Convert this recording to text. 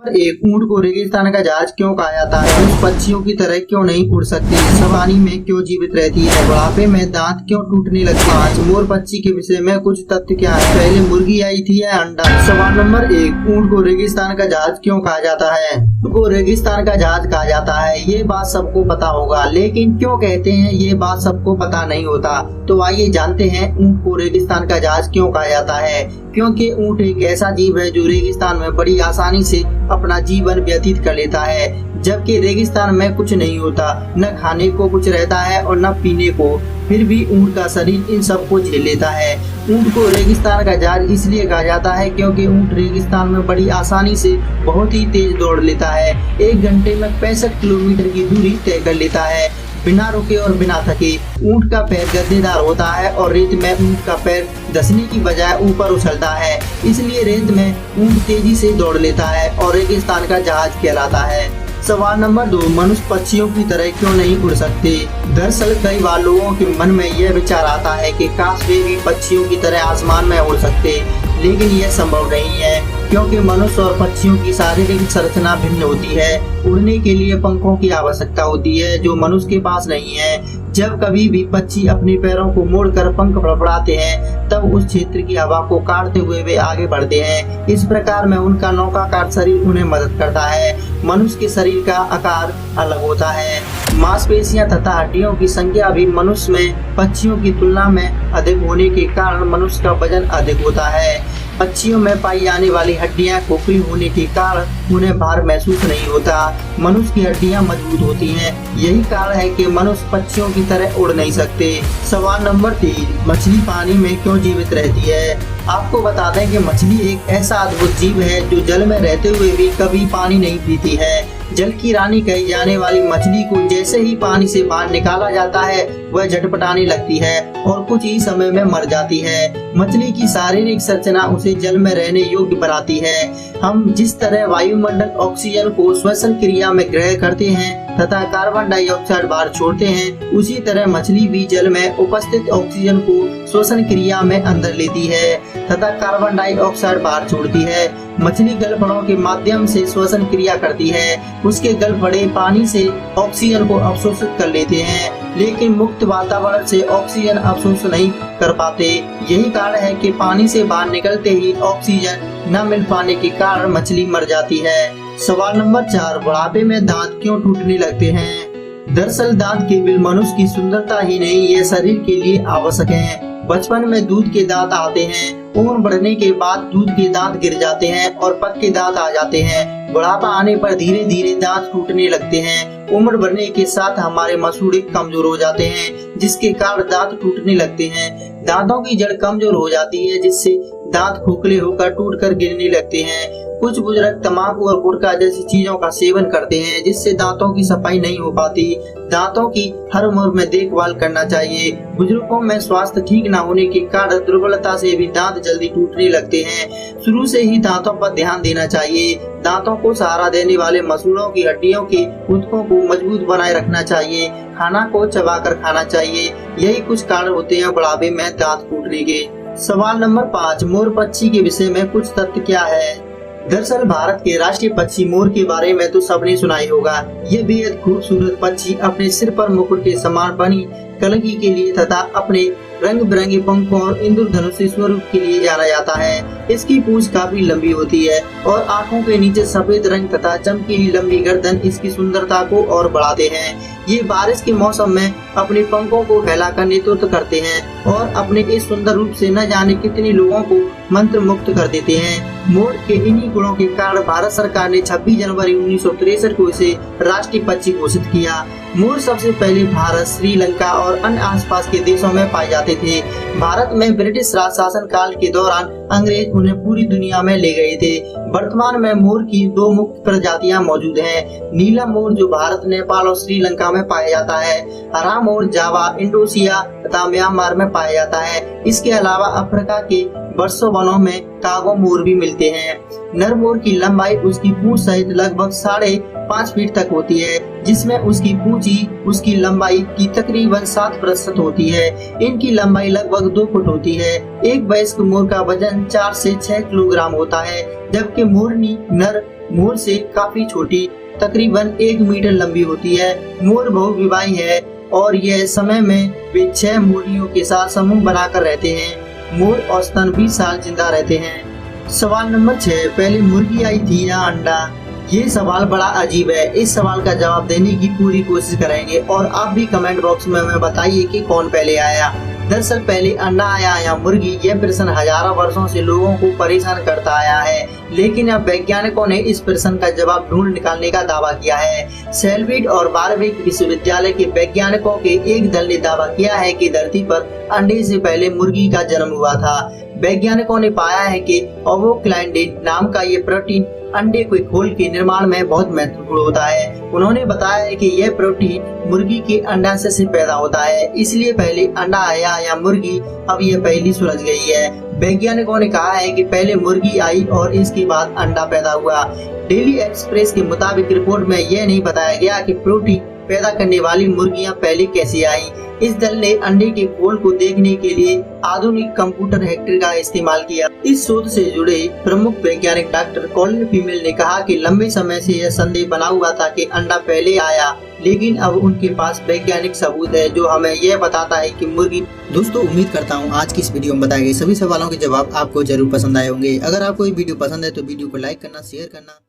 एक ऊंट को रेगिस्तान का जहाज क्यों कहा जाता है? उस पक्षियों की तरह क्यों नहीं उड़ सकती? पानी में क्यों जीवित रहती है? बुढ़ापे में दांत क्यों टूटने लगते हैं? आज मोर पक्षी के विषय में कुछ तथ्य क्या है? पहले मुर्गी आई थी या अंडा? सवाल नंबर 1, ऊंट को रेगिस्तान का जहाज क्यों कहा जाता है? ऊंट को रेगिस्तान का जहाज कहा जाता है, ये बात सबको पता होगा, लेकिन क्यों कहते हैं ये बात सबको पता नहीं होता। तो आइए जानते हैं ऊंट को रेगिस्तान का जहाज क्यों कहा जाता है। क्योंकि ऊंट एक ऐसा जीव है जो रेगिस्तान में बड़ी आसानी से अपना जीवन व्यतीत कर लेता है, जबकि रेगिस्तान में कुछ नहीं होता, न खाने को कुछ रहता है और न पीने को, फिर भी ऊंट का शरीर इन सब को झेल लेता है। ऊंट को रेगिस्तान का जहाज इसलिए कहा जाता है क्योंकि ऊंट रेगिस्तान में बड़ी आसानी से बहुत ही तेज दौड़ लेता है। 1 घंटे में 65 किलोमीटर की दूरी तय कर लेता है बिना रुके और बिना थके। ऊंट का पैर गद्देदार होता है और रेत में ऊंट का पैर धंसने की बजाय ऊपर उछलता है, इसलिए रेत में ऊंट तेजी से दौड़ लेता है और रेगिस्तान का जहाज कहलाता है। सवाल नंबर 2, मनुष्य पक्षियों की तरह क्यों नहीं उड़ सकते? दरअसल कई बार लोगों के मन में यह विचार आता है कि काश वे भी पक्षियों की तरह आसमान में उड़ सकते, लेकिन यह संभव नहीं है क्योंकि मनुष्य और पक्षियों की शारीरिक संरचना भिन्न होती है। उड़ने के लिए पंखों की आवश्यकता होती है जो मनुष्य के पास नहीं है। जब कभी भी पक्षी अपने पैरों को मोड़कर पंख फड़फड़ाते हैं तब उस क्षेत्र की हवा को काटते हुए वे आगे बढ़ते हैं। इस प्रकार में उनका नौकाकार शरीर उन्हें मदद करता है। मनुष्य के शरीर का आकार अलग होता है। मांसपेशियां तथा हड्डियों की संख्या भी मनुष्य में पक्षियों की तुलना में अधिक होने के कारण मनुष्य का वजन अधिक होता है। पक्षियों में पाई जाने वाली हड्डियां खोखली होने के कारण उन्हें भार महसूस नहीं होता। मनुष्य की हड्डियां मजबूत होती हैं, यही कारण है कि मनुष्य पक्षियों की तरह उड़ नहीं सकते। सवाल नंबर 3, मछली पानी में क्यों जीवित रहती है? आपको बता दें कि मछली एक ऐसा अद्भुत जीव है जो जल में रहते हुए भी कभी पानी नहीं पीती है। जल की रानी कही जाने वाली मछली को जैसे ही पानी से बाहर निकाला जाता है वह झटपटाने लगती है और कुछ ही समय में मर जाती है। मछली की शारीरिक संरचना उसे जल में रहने योग्य बनाती है। हम जिस तरह वायुमंडल ऑक्सीजन को श्वसन क्रिया में ग्रहण करते हैं तथा कार्बन डाइऑक्साइड बाहर छोड़ते हैं, उसी तरह मछली भी जल में उपस्थित ऑक्सीजन को श्वसन क्रिया में अंदर लेती है तथा कार्बन डाइऑक्साइड बाहर छोड़ती है। मछली गलफड़ों के माध्यम से श्वसन क्रिया करती है। उसके गलफड़े पानी से ऑक्सीजन को अवशोषित कर लेते हैं, लेकिन मुक्त वातावरण से ऑक्सीजन अवशोषित नहीं कर पाते। यही कारण है कि पानी से बाहर निकलते ही ऑक्सीजन न मिल पाने के कारण मछली मर जाती है। सवाल नंबर 4, बुढ़ापे में दांत क्यों टूटने लगते हैं? दरअसल दांत केवल मनुष्य की सुंदरता ही नहीं, ये शरीर के लिए आवश्यक है। बचपन में दूध के दांत आते हैं, उम्र बढ़ने के बाद दूध के दांत गिर जाते हैं और पक्के दांत आ जाते हैं। बुढ़ापा आने पर धीरे धीरे दांत टूटने लगते हैं। उम्र बढ़ने के साथ हमारे मसूड़े कमजोर हो जाते हैं, जिसके कारण दांत टूटने लगते हैं। दांतों की जड़ कमजोर हो जाती है, जिससे दांत खोखले होकर टूटकर गिरने लगते हैं। कुछ बुजुर्ग तंबाकू और गुटखा जैसी चीजों का सेवन करते हैं, जिससे दांतों की सफाई नहीं हो पाती। दांतों की हर उम्र में देखभाल करना चाहिए। बुजुर्गों में स्वास्थ्य ठीक न होने के कारण दुर्बलता से भी दांत जल्दी टूटने लगते हैं। शुरू से ही दांतों पर ध्यान देना चाहिए। दांतों को सहारा देने वाले मसूड़ों की हड्डियों के ऊतकों को मजबूत बनाए रखना चाहिए। खाना को चबाकर खाना चाहिए। यही कुछ कारण होते हैं बुढ़ापे में दांत टूटने के। सवाल नंबर 5, मोर पक्षी के विषय में कुछ तथ्य क्या है? दरअसल भारत के राष्ट्रीय पक्षी मोर के बारे में तो सबने सुना ही होगा। ये बेहद खूबसूरत पक्षी अपने सिर पर मुकुट के समान बनी कलगी के लिए तथा अपने रंग बिरंगे पंखों और इंद्रधनुषी स्वरूप के लिए जाना जाता है। इसकी पूंछ काफी लंबी होती है और आंखों के नीचे सफेद रंग तथा चमकीली लंबी गर्दन इसकी सुंदरता को और बढ़ाते हैं। ये बारिश के मौसम में अपने पंखों को फैलाकर नेतृत्व करते हैं और अपने इस सुंदर रूप से न जाने कितने लोगों को मंत्र मुक्त कर देते हैं। मोर के इन्हीं गुणों के कारण भारत सरकार ने 26 जनवरी 1963 को इसे राष्ट्रीय पक्षी घोषित किया। मोर सबसे पहले भारत, श्रीलंका और अन्य आसपास के देशों में पाए जाते थे। भारत में ब्रिटिश राज शासन काल के दौरान अंग्रेज उन्हें पूरी दुनिया में ले गए थे। वर्तमान में मोर की 2 मुख्य प्रजातियां मौजूद हैं। नीला मोर जो भारत, नेपाल और श्रीलंका में पाया जाता है। हरा मोर जावा, इंडोनेशिया तथा म्यांमार में पाया जाता है। इसके अलावा अफ्रीका के वर्षों वनों में कागो मोर भी मिलते हैं। नर मोर की लंबाई उसकी पूंछ सहित लगभग 5.5 फीट तक होती है, जिसमें उसकी पूंछ ही उसकी लंबाई की तकरीबन 7% होती है। इनकी लंबाई लगभग 2 फुट होती है। एक वयस्क मोर का वजन 4 से 6 किलोग्राम होता है, जबकि मोरनी नर मोर से काफी छोटी, तकरीबन 1 मीटर लंबी होती है। मोर बहुविवाही है और यह समय में वे 6 मुर्गियों के साथ समूह बनाकर रहते हैं। मोर औसतन 20 साल जिंदा रहते हैं। सवाल नंबर 6, पहले मुर्गी आई थी या अंडा? ये सवाल बड़ा अजीब है। इस सवाल का जवाब देने की पूरी कोशिश करेंगे और आप भी कमेंट बॉक्स में हमें बताइए कि कौन पहले आया। दरअसल पहले अंडा आया या मुर्गी, यह प्रश्न हजारों वर्षों से लोगों को परेशान करता आया है, लेकिन अब वैज्ञानिकों ने इस प्रश्न का जवाब ढूंढ निकालने का दावा किया है। सेल्विड और वारविक विश्वविद्यालय के वैज्ञानिकों के एक दल ने दावा किया है कि धरती पर अंडे से पहले मुर्गी का जन्म हुआ था। वैज्ञानिकों ने पाया है कि ओवोक्लाइडिन नाम का ये प्रोटीन अंडे के खोल के निर्माण में बहुत महत्वपूर्ण होता है। उन्होंने बताया है कि यह प्रोटीन मुर्गी के अंडाशय से पैदा होता है, इसलिए पहले अंडा आया या मुर्गी, अब यह पहली सुलझ गई है। वैज्ञानिकों ने कहा है कि पहले मुर्गी आई और इसके बाद अंडा पैदा हुआ। डेली एक्सप्रेस के मुताबिक रिपोर्ट में यह नहीं बताया गया कि प्रोटीन पैदा करने वाली मुर्गियां पहले कैसे आई। इस दल ने अंडे के खोल को देखने के लिए आधुनिक कंप्यूटर हैकर का इस्तेमाल किया। इस शोध से जुड़े प्रमुख वैज्ञानिक डॉक्टर कॉलिन फीमेल ने कहा कि लंबे समय से यह संदेह बना हुआ था कि अंडा पहले आया, लेकिन अब उनके पास वैज्ञानिक सबूत है जो हमें यह बताता है कि मुर्गी। दोस्तों, उम्मीद करता हूँ आज की इस वीडियो में बताए गए सभी सवालों के जवाब आपको जरूर पसंद आए होंगे। अगर आपको ये वीडियो पसंद है तो वीडियो को लाइक करना, शेयर करना।